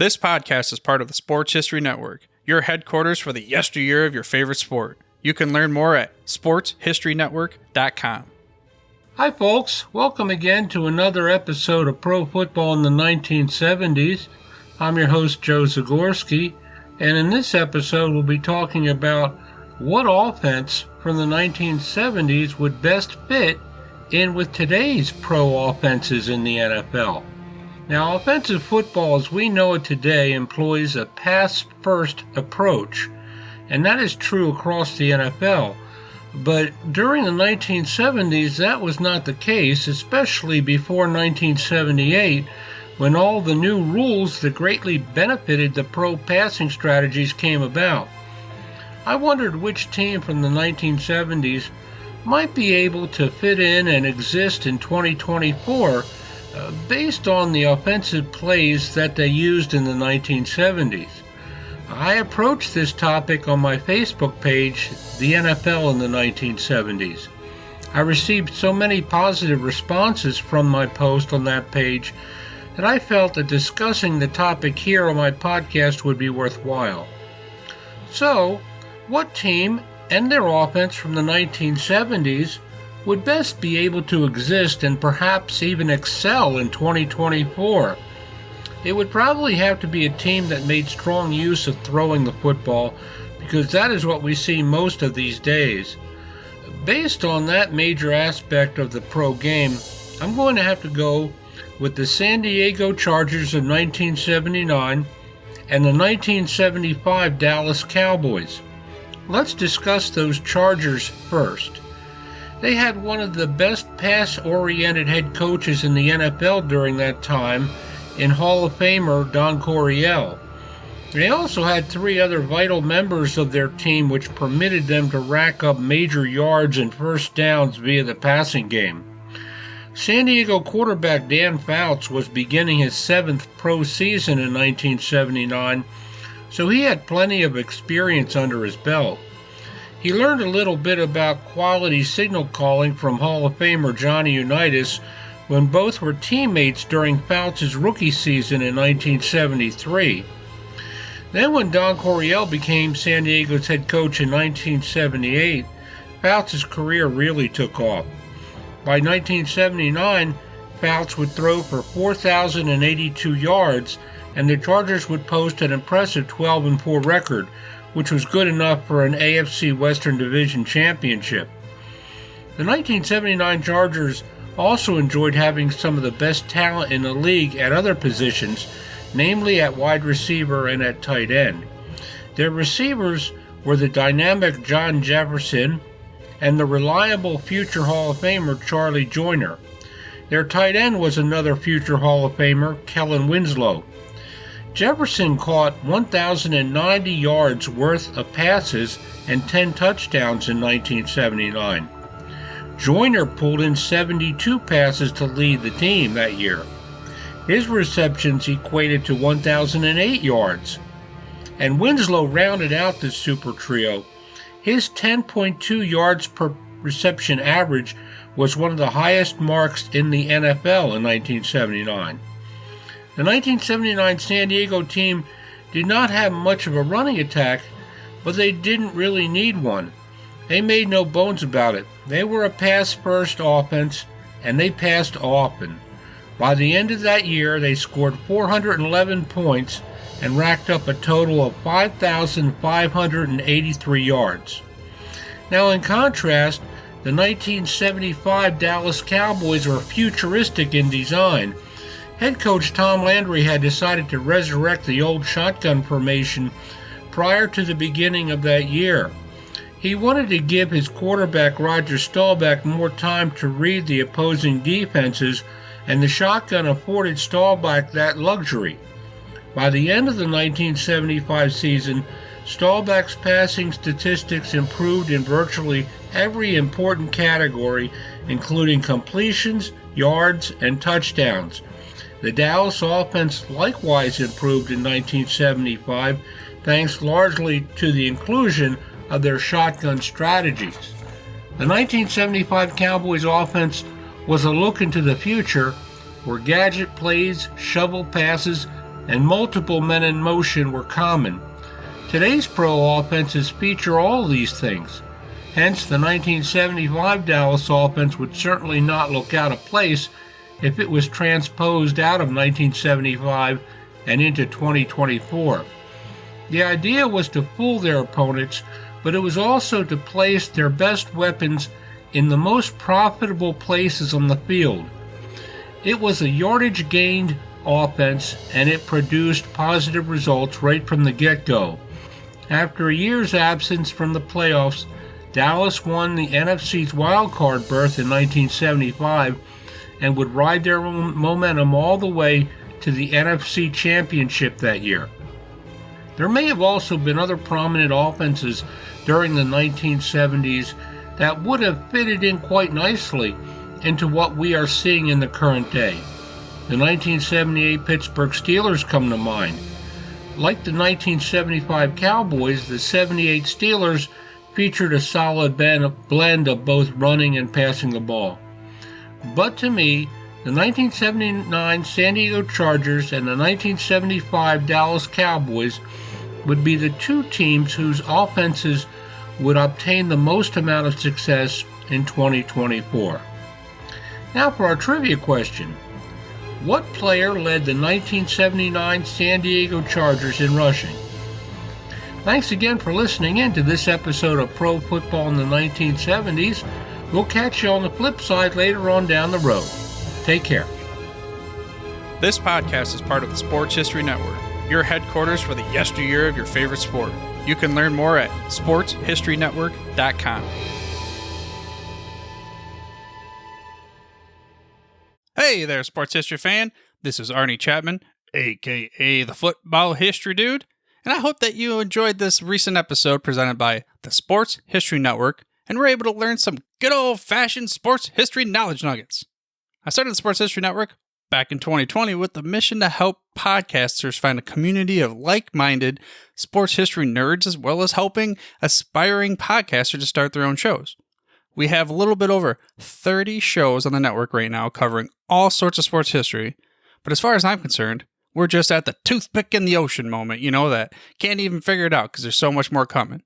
This podcast is part of the Sports History Network, your headquarters for the yesteryear of your favorite sport. You can learn more at sportshistorynetwork.com. Hi folks, welcome again to another episode of Pro Football in the 1970s. I'm your host Joe Zagorski, and in this episode we'll be talking about what offense from the 1970s would best fit in with today's pro offenses in the NFL. Now, offensive football as we know it today employs a pass-first approach, and that is true across the NFL. But during the 1970s, that was not the case, especially before 1978, when all the new rules that greatly benefited the pro passing strategies came about. I wondered which team from the 1970s might be able to fit in and exist in 2024 based on the offensive plays that they used in the 1970s. I approached this topic on my Facebook page, The NFL in the 1970s. I received so many positive responses from my post on that page that I felt that discussing the topic here on my podcast would be worthwhile. So, what team and their offense from the 1970s would best be able to exist and perhaps even excel in 2024? It would probably have to be a team that made strong use of throwing the football, because that is what we see most of these days. Based on that major aspect of the pro game, I'm going to have to go with the San Diego Chargers of 1979 and the 1975 Dallas Cowboys. Let's discuss those Chargers first. They had one of the best pass-oriented head coaches in the NFL during that time in Hall of Famer Don Coryell. They also had three other vital members of their team which permitted them to rack up major yards and first downs via the passing game. San Diego quarterback Dan Fouts was beginning his seventh pro season in 1979, so he had plenty of experience under his belt. He learned a little bit about quality signal calling from Hall of Famer Johnny Unitas when both were teammates during Fouts' rookie season in 1973. Then when Don Coryell became San Diego's head coach in 1978, Fouts' career really took off. By 1979, Fouts would throw for 4,082 yards, and the Chargers would post an impressive 12-4 record, which was good enough for an AFC Western Division championship. The 1979 Chargers also enjoyed having some of the best talent in the league at other positions, namely at wide receiver and at tight end. Their receivers were the dynamic John Jefferson and the reliable future Hall of Famer Charlie Joyner. Their tight end was another future Hall of Famer, Kellen Winslow. Jefferson caught 1,090 yards worth of passes and 10 touchdowns in 1979. Joyner pulled in 72 passes to lead the team that year. His receptions equated to 1,008 yards. And Winslow rounded out this super trio. His 10.2 yards per reception average was one of the highest marks in the NFL in 1979. The 1979 San Diego team did not have much of a running attack, but they didn't really need one. They made no bones about it. They were a pass-first offense, and they passed often. By the end of that year, they scored 411 points and racked up a total of 5,583 yards. Now, in contrast, the 1975 Dallas Cowboys were futuristic in design. Head coach Tom Landry had decided to resurrect the old shotgun formation prior to the beginning of that year. He wanted to give his quarterback Roger Staubach more time to read the opposing defenses, and the shotgun afforded Staubach that luxury. By the end of the 1975 season, Staubach's passing statistics improved in virtually every important category, including completions, yards, and touchdowns. The Dallas offense likewise improved in 1975, thanks largely to the inclusion of their shotgun strategies. The 1975 Cowboys offense was a look into the future where gadget plays, shovel passes, and multiple men in motion were common. Today's pro offenses feature all these things. Hence, the 1975 Dallas offense would certainly not look out of place if it was transposed out of 1975 and into 2024. The idea was to fool their opponents, but it was also to place their best weapons in the most profitable places on the field. It was a yardage gained offense, and it produced positive results right from the get-go. After a year's absence from the playoffs, Dallas won the NFC's wildcard berth in 1975 and would ride their momentum all the way to the NFC Championship that year. There may have also been other prominent offenses during the 1970s that would have fitted in quite nicely into what we are seeing in the current day. The 1978 Pittsburgh Steelers come to mind. Like the 1975 Cowboys, the 78 Steelers featured a solid blend of both running and passing the ball. But to me, the 1979 San Diego Chargers and the 1975 Dallas Cowboys would be the two teams whose offenses would obtain the most amount of success in 2024. Now for our trivia question. What player led the 1979 San Diego Chargers in rushing? Thanks again for listening in to this episode of Pro Football in the 1970s. We'll catch you on the flip side later on down the road. Take care. This podcast is part of the Sports History Network, your headquarters for the yesteryear of your favorite sport. You can learn more at sportshistorynetwork.com. Hey there, sports history fan. This is Arnie Chapman, aka the Football History Dude, and I hope that you enjoyed this recent episode presented by the Sports History Network and were able to learn some good old-fashioned sports history knowledge nuggets. I started the Sports History Network back in 2020 with the mission to help podcasters find a community of like-minded sports history nerds, as well as helping aspiring podcasters to start their own shows. We have a little bit over 30 shows on the network right now covering all sorts of sports history, but as far as I'm concerned, we're just at the toothpick in the ocean moment, that can't even figure it out because there's so much more coming.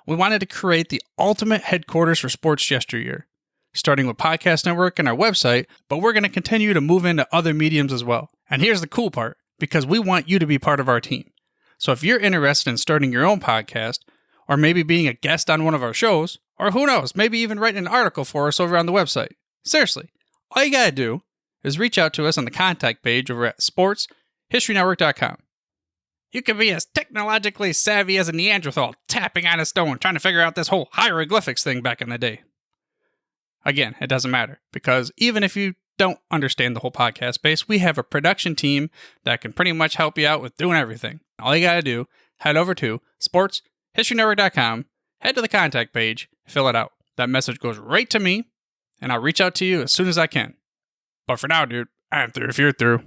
We wanted to create the ultimate headquarters for sports yesteryear, starting with Podcast Network and our website, but we're going to continue to move into other mediums as well. And here's the cool part, because we want you to be part of our team. So if you're interested in starting your own podcast, or maybe being a guest on one of our shows, or who knows, maybe even writing an article for us over on the website. Seriously, all you gotta do is reach out to us on the contact page over at sportshistorynetwork.com. You can be as technologically savvy as a Neanderthal tapping on a stone trying to figure out this whole hieroglyphics thing back in the day. Again, it doesn't matter, because even if you don't understand the whole podcast space, we have a production team that can pretty much help you out with doing everything. All you gotta do, head over to sportshistorynetwork.com, head to the contact page, fill it out. That message goes right to me, and I'll reach out to you as soon as I can. But for now, dude, I'm through if you're through.